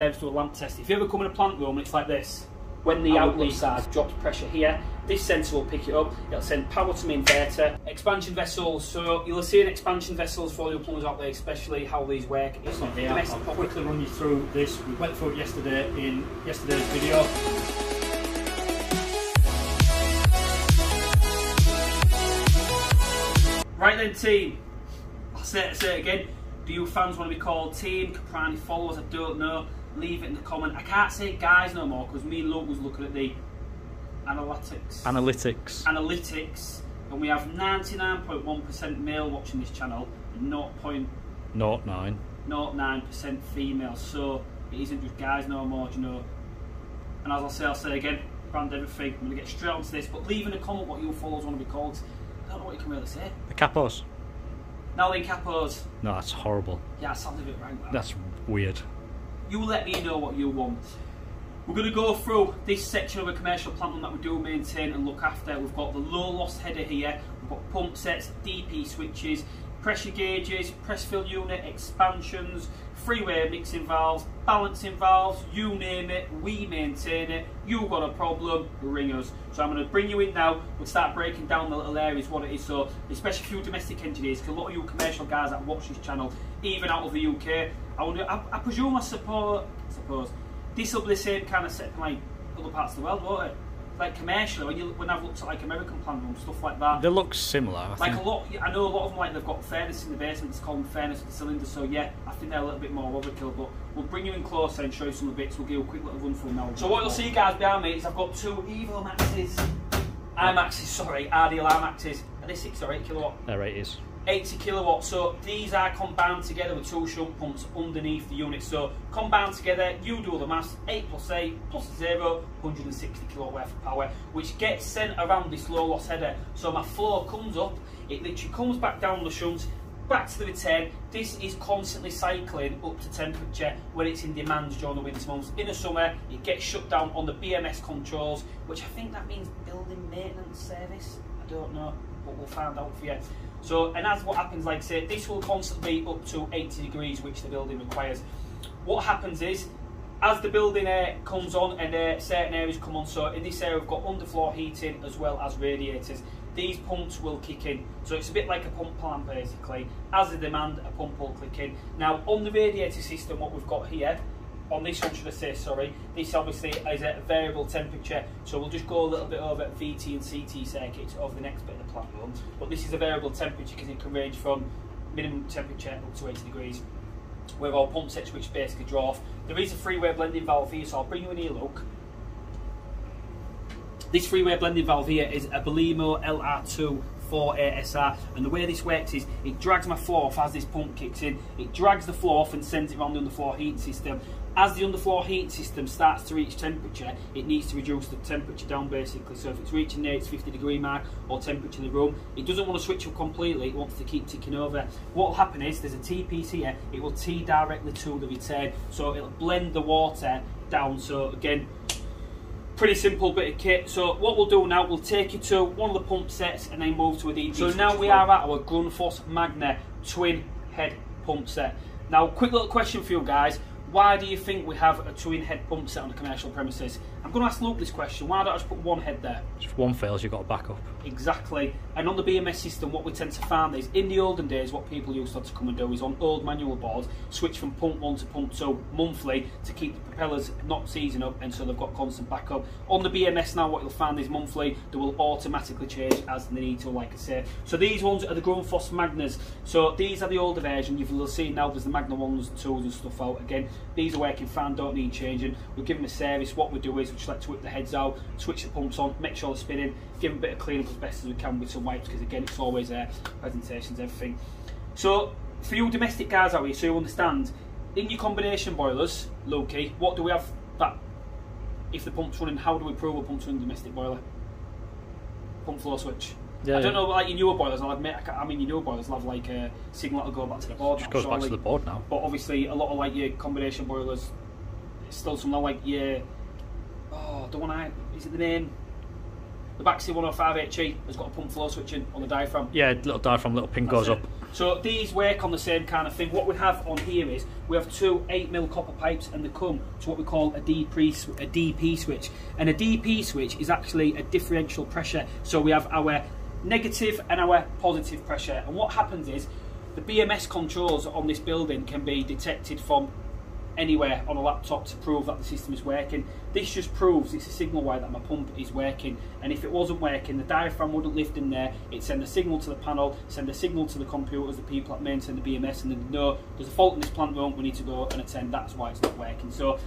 to a lamp test. If you ever come in a plant room and it's like this, when the outlet side drops pressure here, this sensor will pick it up, it'll send power to my inverter. Expansion vessels, so you'll see in expansion vessels for all your plumbers out there, especially how these work. It's not here. I'll quickly run you through this. We went through it yesterday in yesterday's video. Right then team, I'll say it again. Do you fans want to be called team, Caprani followers? I don't know. Leave it in the comment. I can't say guys no more because me and Luke was looking at the analytics, and we have 99.1% male watching this channel and 0.09% female. So it isn't just guys no more, you know. And as I'll say again, brand everything. I'm going to get straight onto this, but leave in a comment what your followers want to be called. I don't know what you can really say. The capos. Now then, capos. No, that's horrible. Yeah, that sounds a bit right. That's weird. You let me know what you want. We're going to go through this section of a commercial plant room that we do maintain and look after. We've got the low loss header here, we've got pump sets, DP switches, pressure gauges, press fill unit, expansions, freeway mixing valves, balancing valves, you name it, we maintain it. You've got a problem, ring us. So I'm going to bring you in now, we'll start breaking down the little areas, what it is. So especially for you domestic engineers, because a lot of you commercial guys that watch this channel, even out of the UK, I presume, I suppose, this will be the same kind of setup like other parts of the world, won't it? Like commercially, when I've looked at like American plant rooms, stuff like that. They look similar. I know a lot of them, like they've got furnace in the basement, it's called furnace with the cylinder, so yeah, I think they're a little bit more overkill, but we'll bring you in closer and show you some of the bits. We'll give you a quick little run through now. So what you'll see guys behind me is I've got two Evo RDL Amaxes. Are they 6 or 8 kilowatt? They're 80s. 80 kilowatts, so these are combined together with 2 shunt pumps underneath the unit. So combined together, you do all the maths, 8 plus 8 plus 0, 160 kilowatt worth of power, which gets sent around this low loss header. So my flow comes up, it literally comes back down the shunt, back to the return. This is constantly cycling up to temperature when it's in demand during the winter months. In the summer, it gets shut down on the BMS controls, which I think that means building maintenance service. I don't know, but we'll find out for you. So, and as what happens, like I say, this will constantly be up to 80 degrees, which the building requires. What happens is, as the building comes on and certain areas come on, so in this area we've got underfloor heating as well as radiators, these pumps will kick in. So it's a bit like a pump plant basically. As the demand, a pump will click in. Now on the radiator system, what we've got here, on this one should I say, sorry, this obviously is at a variable temperature, so we'll just go a little bit over VT and CT circuits over the next bit of the plant room, but this is a variable temperature because it can range from minimum temperature up to 80 degrees. With our pump sets which basically draw off. There is a freeway blending valve here, so I'll bring you in here, look. This freeway blending valve here is a Belimo LR2 4ASR, and the way this works is it drags my flow off as this pump kicks in. It drags the flow off and sends it around the underfloor heating system. As the underfloor heating system starts to reach temperature, it needs to reduce the temperature down basically. So if it's reaching the 50 degree mark or temperature in the room, it doesn't want to switch up completely, it wants to keep ticking over. What will happen is there's a T-piece here, it will T directly to the return, so it'll blend the water down. So again, pretty simple bit of kit. So what we'll do now, we'll take you to one of the pump sets and then move to a DP. So now we are at our Grundfos Magna twin head pump set. Now quick little question for you guys. Why do you think we have a twin head pump set on the commercial premises? I'm going to ask Luke this question. Why don't I just put one head there? If one fails, you've got a backup. Exactly. And on the BMS system, what we tend to find is, in the olden days, what people used to come and do is on old manual boards, switch from pump 1 to pump 2 monthly to keep the propellers not seizing up, and so they've got constant backup. On the BMS now, what you'll find is monthly, they will automatically change as they need to, like I say. So these ones are the Grundfos Magnas. So these are the older version. You'll see now there's the Magna 1s, 2s and stuff out. Again, these are working fine, don't need changing. We'll give them a service. What we do is we just like to whip the heads out, switch the pumps on, make sure they're spinning, give them a bit of clean up as best as we can with some wipes, because again it's always presentations, everything. So for you domestic guys out here, so you understand, in your combination boilers, low-key, what do we have that, if the pump's running, how do we prove a pump's running domestic boiler? Pump flow switch. Yeah, I don't know, like your newer boilers, I'll admit, I mean your newer boilers will have like a signal that'll go back to the board. Just goes back to the board now. But obviously a lot of like your combination boilers, it's still something like your, the one is it the name? The Baxi 105HE has got a pump flow switch in on the diaphragm. Yeah, little diaphragm, little pin goes up. So these work on the same kind of thing. What we have on here is we have two 8mm copper pipes, and they come to what we call a DP switch. And a DP switch is actually a differential pressure. So we have our negative and our positive pressure. And what happens is the BMS controls on this building can be detected from anywhere on a laptop to prove that the system is working. This just proves it's a signal wire that my pump is working, and if it wasn't working, the diaphragm wouldn't lift in there. It'd send a signal to the panel, send a signal to the computers, the people that maintain the BMS, and then no, there's a fault in this plant room, we need to go and attend. That's why it's not working. So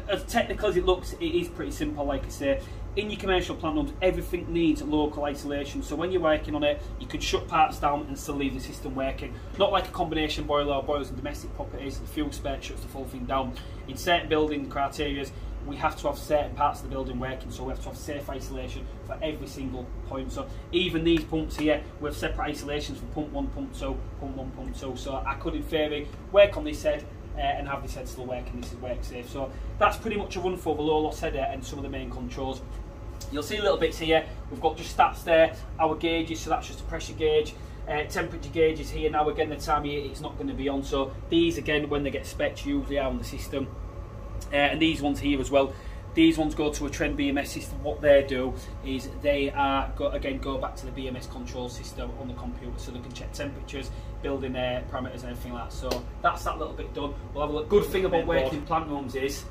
as technical as it looks, it is pretty simple. Like I say, in your commercial plant rooms, everything needs local isolation. So when you're working on it, you can shut parts down and still leave the system working. Not like a combination boiler or boilers in domestic properties. The fuel spare shuts the full thing down. In certain building criteria, we have to have certain parts of the building working, so we have to have safe isolation for every single point. So even these pumps here, we have separate isolations for pump 1, pump 2, pump 1, pump 2. So I could in theory work on this head and have this head still working. This is work safe. So that's pretty much a run for the low loss header and some of the main controls. You'll see little bits here. We've got just stats there, our gauges, so that's just a pressure gauge. Temperature gauges here. Now again, the time of year it's not going to be on, so these again when they get spec'd usually are on the system. And these ones here as well, these ones go to a Trend BMS system. What they do is they are go back to the BMS control system on the computer, so they can check temperatures, building parameters and everything like that. So that's that little bit done. We'll have a look. Good thing about working in plant rooms is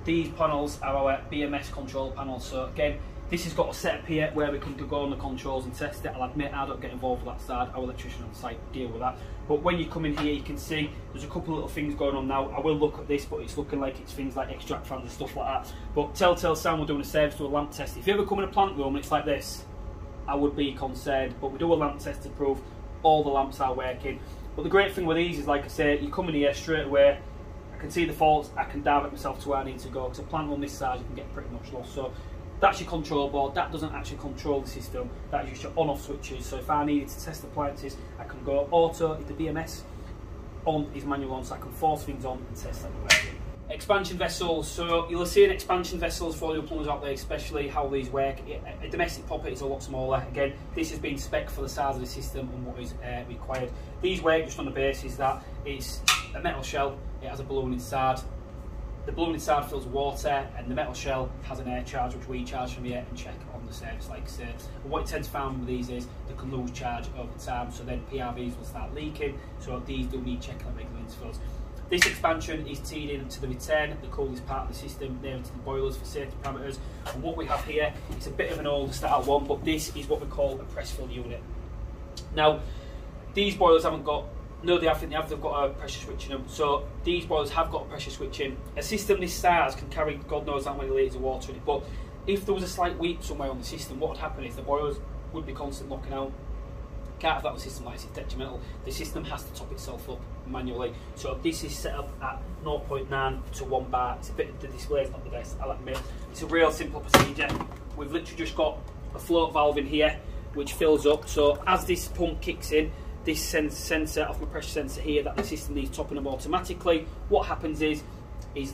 these panels are our BMS control panels. So again, this has got a setup here where we can go on the controls and test it. I'll admit I don't get involved with that side. Our electrician on site deal with that. But when you come in here, you can see there's a couple of little things going on now. I will look at this, but it's looking like it's things like extract fans and stuff like that. But telltale sign we're doing a service to a lamp test. If you ever come in a plant room and it's like this, I would be concerned. But we do a lamp test to prove all the lamps are working. But the great thing with these is, like I say, you come in here straight away, I can see the faults, I can direct myself to where I need to go. Because a plant room this size, you can get pretty much lost. So that's your control board. That doesn't actually control the system. That is just your on-off switches. So if I needed to test appliances, I can go auto if the BMS on is manual on, so I can force things on and test that working. Expansion vessels. So you'll see in expansion vessels for your plumbers out there, especially how these work. A domestic property is a lot smaller. Again, this has been spec for the size of the system and what is required. These work just on the basis that it's a metal shell. It has a balloon inside. The balloon inside fills water, and the metal shell has an air charge, which we charge from here and check on the service, like I said. But what you tend to find with these is they can lose charge over time, so then PRVs will start leaking. So these do need checking at regular intervals. This expansion is teed in to the return, the coolest part of the system, there into the boilers for safety parameters. And what we have here is a bit of an older style one, but this is what we call a press fill unit. Now, these boilers haven't got. No, they haven't. They've got a pressure switch in them. So these boilers have got a pressure switch in. A system this size can carry God knows how many litres of water in it. But if there was a slight leak somewhere on the system, what would happen is the boilers would be constantly locking out. Can't have that with a system like this, it's detrimental. The system has to top itself up manually. So this is set up at 0.9 to 1 bar. It's a bit, the display is not the best, I'll admit. It's a real simple procedure. We've literally just got a float valve in here which fills up. So as this pump kicks in, this sensor off my pressure sensor here that the system needs topping up automatically. What happens is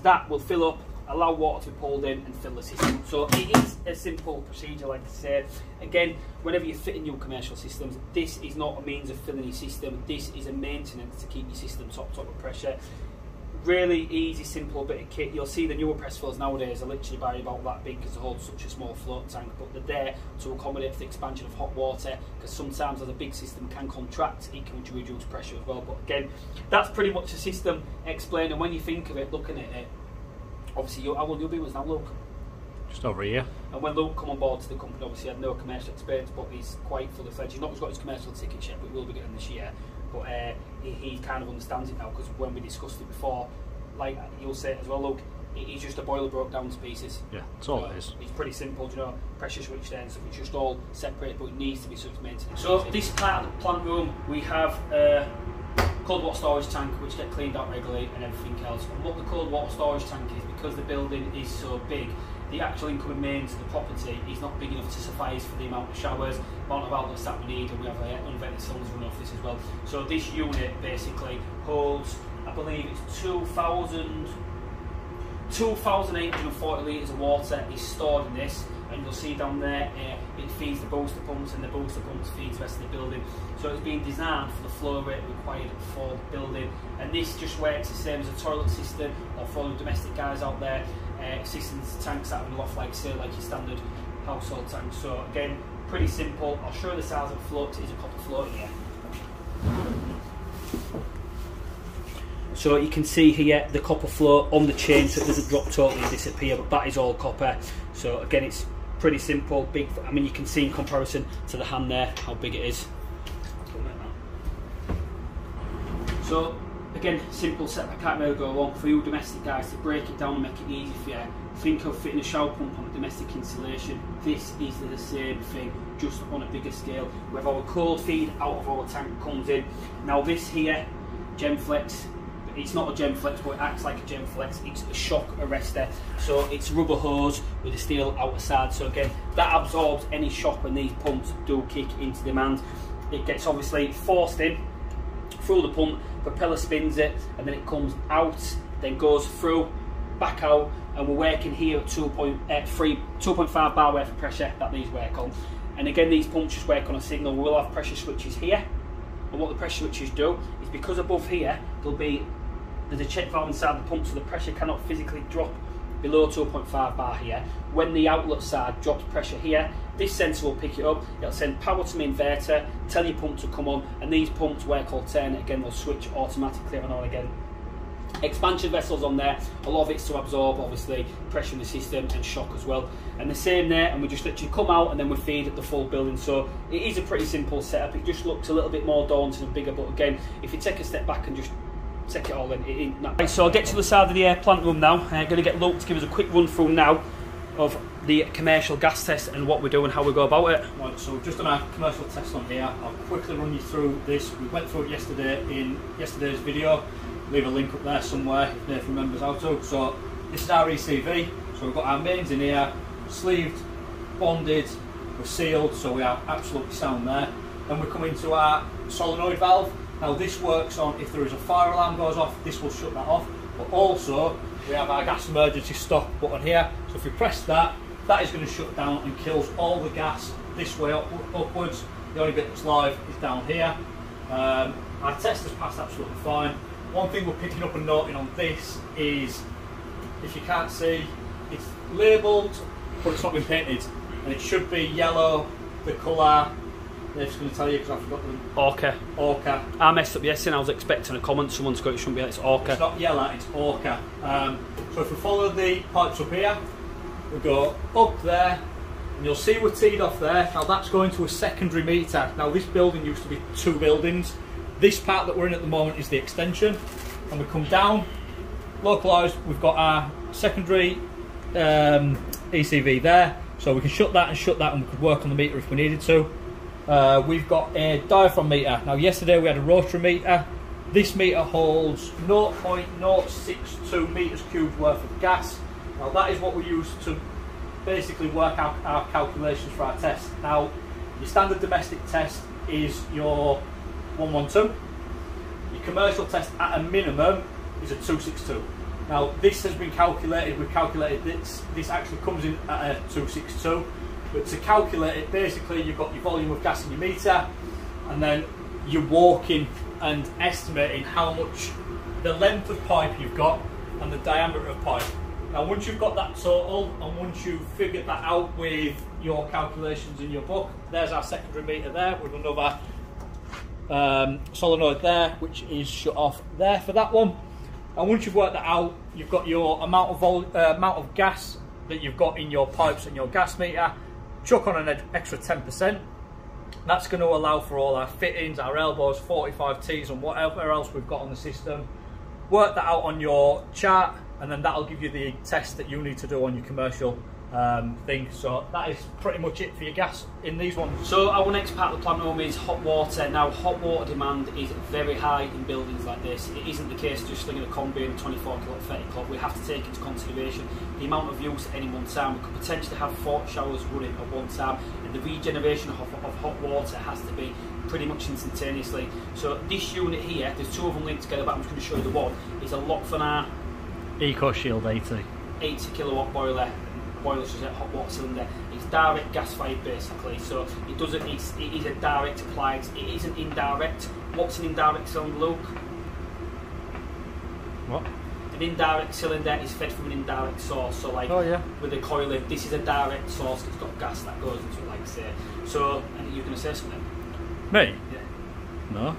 that will fill up, allow water to be pulled in and fill the system. So it is a simple procedure, like I said. Again, whenever you're fitting your commercial systems, this is not a means of filling your system. This is a maintenance to keep your system topped up with pressure. Really easy, simple bit of kit. You'll see the newer press fills nowadays are literally by about that big because they hold such a small float tank, but they're there to accommodate the expansion of hot water, because sometimes as a big system can contract, it can reduce pressure as well. But again, that's pretty much the system explained, and when you think of it, looking at it, obviously how old you'll be was now, Luke? Just over a year. And when Luke come on board to the company, obviously he had no commercial experience, but he's quite fully fledged. He's not got his commercial ticket yet, but he will be getting this year. But he kind of understands it now, because when we discussed it before, like you'll say it as well, look, it's just a boiler broke down to pieces. Yeah, that's all it is. It's pretty simple, you know, pressure switch there and stuff. It's just all separate, but it needs to be sort of maintained. So this part of the plant room, we have cold water storage tank, which get cleaned out regularly, and everything else. And what the cold water storage tank is, because the building is so big, the actual incoming main to the property is not big enough to suffice for the amount of showers, amount of outlets that we need, and we have unvented cylinders running off this as well. So this unit basically holds, I believe it's 2,840 litres of water is stored in this, and you'll see down there it feeds the booster pumps, and the booster pumps feed the rest of the building. So it's been designed for the flow rate required for the building, and this just works the same as a toilet system, or for the domestic guys out there, assistance tanks that have a loft like say like your standard household tank. So again, pretty simple. I'll show you the size of the float. It is a copper float here. So you can see here the copper float on the chain, so it doesn't drop totally and disappear, but that is all copper. So again, it's pretty simple. Big, I mean, you can see in comparison to the hand there how big it is. So again, simple setup. I can't really go wrong. For you domestic guys, to break it down and make it easy for you, think of fitting a shower pump on a domestic installation. This is the same thing, just on a bigger scale. We have our cold feed out of our tank comes in. Now this here, Gemflex, it's not a Gemflex, but it acts like a Gemflex. It's a shock arrestor. So it's rubber hose with a steel outer side. So again, that absorbs any shock when these pumps do kick into demand. It gets obviously forced in through the pump, propeller spins it, and then it comes out, then goes through, back out, and we're working here at 2.5 bar worth of pressure that these work on. And again, these pumps just work on a signal. We'll have pressure switches here, and what the pressure switches do is, because above here there's a check valve inside the pump, so the pressure cannot physically drop below 2.5 bar here. When the outlet side drops pressure here, this sensor will pick it up, it'll send power to my inverter, tell your pump to come on, and these pumps work alternate. Again, they'll switch automatically on and again. Expansion vessels on there, a lot of it's to absorb obviously pressure in the system and shock as well. And the same there, and we just literally come out and then we feed the full building. So it is a pretty simple setup. It just looks a little bit more daunting and bigger, but again, if you take a step back and just take it all in, it ain't that. Right, so I'll get to the side of the air plant room now. I'm going to get Luke to give us a quick run through now of the commercial gas test and what we do and how we go about it. Right, so we've just done our commercial test on here. I'll quickly run you through this. We went through it yesterday in yesterday's video. Leave a link up there somewhere if Nathan remembers how to. So this is our ECV. So we've got our mains in here, sleeved, bonded, we're sealed, so we are absolutely sound there. Then we come into our solenoid valve. Now this works on, if there is a fire alarm goes off, this will shut that off. But also we have our gas emergency stop button here. So if we press that, that is going to shut down and kills all the gas this way upwards. The only bit that's live is down here. Our test has passed absolutely fine. One thing we're picking up and noting on this is, if you can't see, it's labelled, but it's not been painted, and it should be yellow, the colour. They're just going to tell you because I forgot them. Orca. Orca. I messed up yesterday and I was expecting a comment. Someone's got it shouldn't be like, it's Orca. It's not yellow, it's Orca. So if we follow the pipes up here, we go up there, and you'll see we're teed off there. Now that's going to a secondary meter. Now this building used to be 2 buildings. This part that we're in at the moment is the extension, and we come down, localised, we've got our secondary ECV there, so we can shut that and we could work on the meter if we needed to. We've got a diaphragm meter. Now yesterday we had a rotary meter. This meter holds 0.062 metres cubed worth of gas. Now that is what we use to basically work out our calculations for our test. Now your standard domestic test is your 112. Your commercial test at a minimum is a 262. Now this has been calculated, we've calculated this actually comes in at a 262, but to calculate it, basically you've got your volume of gas in your meter, and then you're walking and estimating how much the length of pipe you've got and the diameter of pipe. Now once you've got that total, and once you've figured that out with your calculations in your book, there's our secondary meter there with another solenoid there, which is shut off there for that one. And once you've worked that out, you've got your amount of gas that you've got in your pipes and your gas meter. Chuck on an extra 10%. That's going to allow for all our fittings, our elbows, 45Ts and whatever else we've got on the system. Work that out on your chart, and then that'll give you the test that you need to do on your commercial thing. So that is pretty much it for your gas in these ones. So our next part of the plant room is hot water. Now hot water demand is very high in buildings like this. It isn't the case just slinging a combi in 24 kilowatt, 30 kilowatt. We have to take into consideration the amount of use at any one time. We could potentially have 4 showers running at one time, and the regeneration of hot water has to be pretty much instantaneously. So this unit here, there's 2 of them linked together, but I'm just going to show you the one, is a Lochner EcoShield 80 kilowatt boiler. boiler, so it's a hot water cylinder. It's direct gas fired basically, so it doesn't. It is a direct appliance. It isn't indirect. What's an indirect cylinder, Luke? What? An indirect cylinder is fed from an indirect source. So like with the coiling, this is a direct source. It's got gas that goes into it, like I say. So, and you're going to say something? Me? Yeah. No.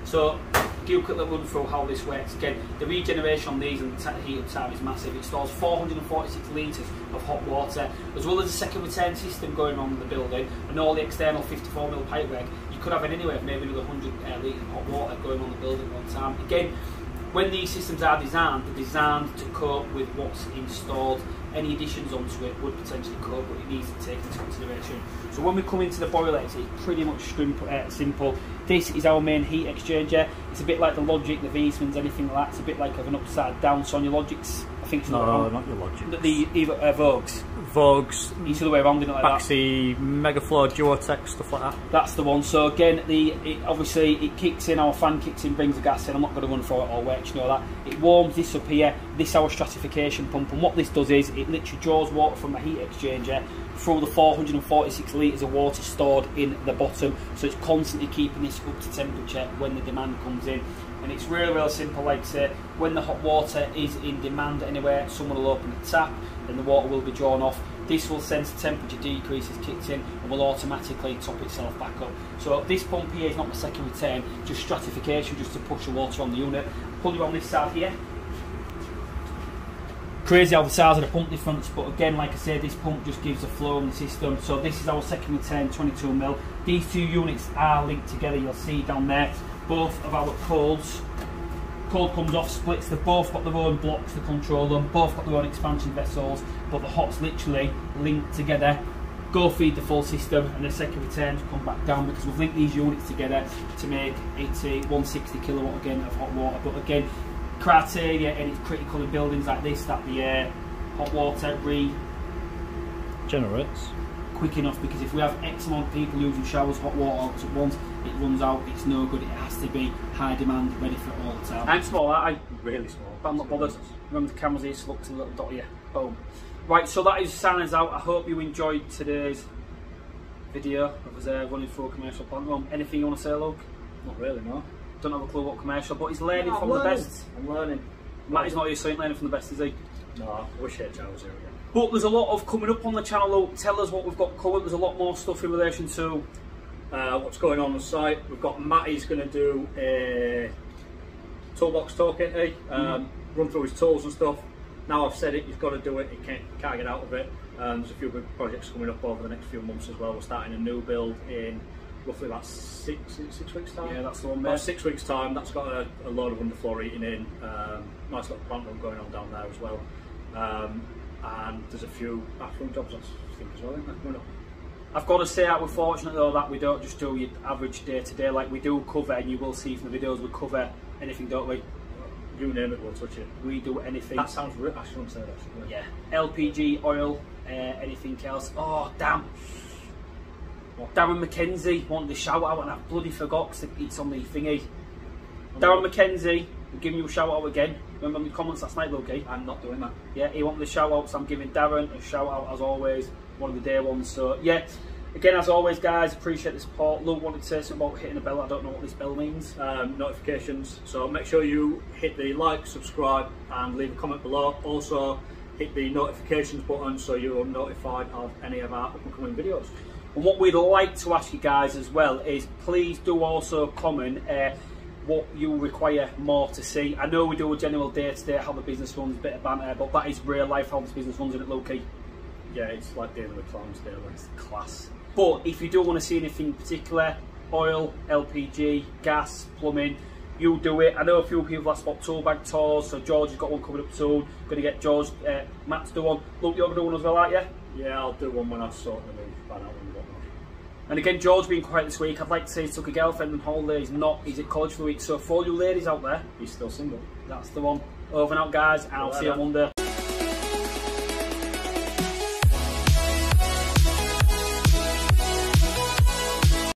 So, give a quick little run through how this works. Again, the regeneration on these and the heat up time is massive. It stores 446 litres of hot water, as well as a second return system going on in the building, and all the external 54mm pipework. You could have it anywhere, maybe another 100 litres of hot water going on the building at one time. Again, when these systems are designed, they're designed to cope with what's installed. Any additions onto it would potentially cope, but it needs to take into consideration. So when we come into the boiler, it's pretty much simple. This is our main heat exchanger. It's a bit like the Logic, the Viessmanns, anything like that. It's a bit like of an upside down. So on your Logics, I think it's not your Logic. The Vogues. Vogues. Each other way around, like Baxi, Megaflow, Duotech, stuff like that. That's the one. So again, obviously it kicks in, our fan kicks in, brings the gas in. I'm not going to run through it all works, you know that. It warms this up here. This is our stratification pump, and what this does is it literally draws water from the heat exchanger through the 446 litres of water stored in the bottom. So it's constantly keeping this up to temperature when the demand comes in. And it's really simple, like I say, when the hot water is in demand anywhere, someone will open the tap and the water will be drawn off. This will sense temperature decreases kicked in and will automatically top itself back up. So this pump here is not the second return, just stratification, just to push the water on the unit. Pull you on this side here. Crazy how the size of the pump difference, but again, like I said, this pump just gives a flow in the system. So this is our second return 22mm. These two units are linked together, you'll see down there. Both of our colds. Cold comes off, splits, they've both got their own blocks to control them, both got their own expansion vessels, but the hot's literally linked together. Go feed the full system, and the second returns come back down because we've linked these units together to make it a 160 kilowatt again of hot water. But again, criteria, and it's critical in buildings like this that the hot water generates quick enough, because if we have X amount of people using showers, hot water at once, it runs out, it's no good. It has to be high demand, ready for it all the time. I'm small, I'm really small, but I'm not bothered. Remember the cameras here, so look to the little dot here. Boom. Right, so that is signs out. I hope you enjoyed today's video of us running through a commercial plant room. Anything you want to say, Luke? Not really, no. Don't have a clue what commercial, but he's learning from the best. I'm learning. Matty's not your son, learning from the best, is he? No, I wish HR was here again. But there's a lot of coming up on the channel, Luke. Tell us what we've got covered. There's a lot more stuff in relation to what's going on the site. We've got Matty's going to do a toolbox talk, isn't he? Run through his tools and stuff. Now I've said it, he's got to do it. He can't get out of it. There's a few big projects coming up over the next few months as well. We're starting a new build in roughly about six weeks time. Yeah, that's the one. About 6 weeks time. That's got a load of underfloor heating in. Nice little plant room going on down there as well. And there's a few bathroom jobs, I think, as well, isn't there, coming up. I've got to say that we're fortunate though that we don't just do your average day to day, like we do cover, and you will see from the videos, we cover anything, don't we? You name it, we'll touch it. We do anything. That sounds real. I shouldn't say that, should I? Yeah. LPG, oil, anything else. Oh, damn. What? Darren McKenzie wanted to shout out, and I bloody forgot because it's on the thingy. Darren McKenzie, we're giving you a shout out again. Remember the comments last night, Loki? I'm not doing that. Yeah, he wanted the shout out, so I'm giving Darren a shout out as always. One of the day ones. So yeah, again, as always, guys, appreciate the support. Luke wanted to say something about hitting the bell. I don't know what this bell means. Notifications. So make sure you hit the like, subscribe, and leave a comment below. Also, hit the notifications button so you're notified of any of our upcoming videos. And what we'd like to ask you guys as well is please do also comment what you require more to see. I know we do a general day-to-day how the business runs, a bit of banter, but that is real life how this business runs, in it, Loki. Yeah, it's like dealing with clowns daily. It's class. But if you do want to see anything particular, oil, LPG, gas, plumbing, you do it. I know a few people have asked about tool bag tours, so George has got one coming up soon. Going to get George, Matt to do one. Look, you're going to do one as well, aren't you? Yeah, I'll do one when I sort the new van out and whatnot. And again, George being quiet this week, I'd like to say he took a girlfriend on holiday. He's not, he's at college for the week. So for all you ladies out there, he's still single. That's the one. Over and out, guys, and I'll see you on Monday.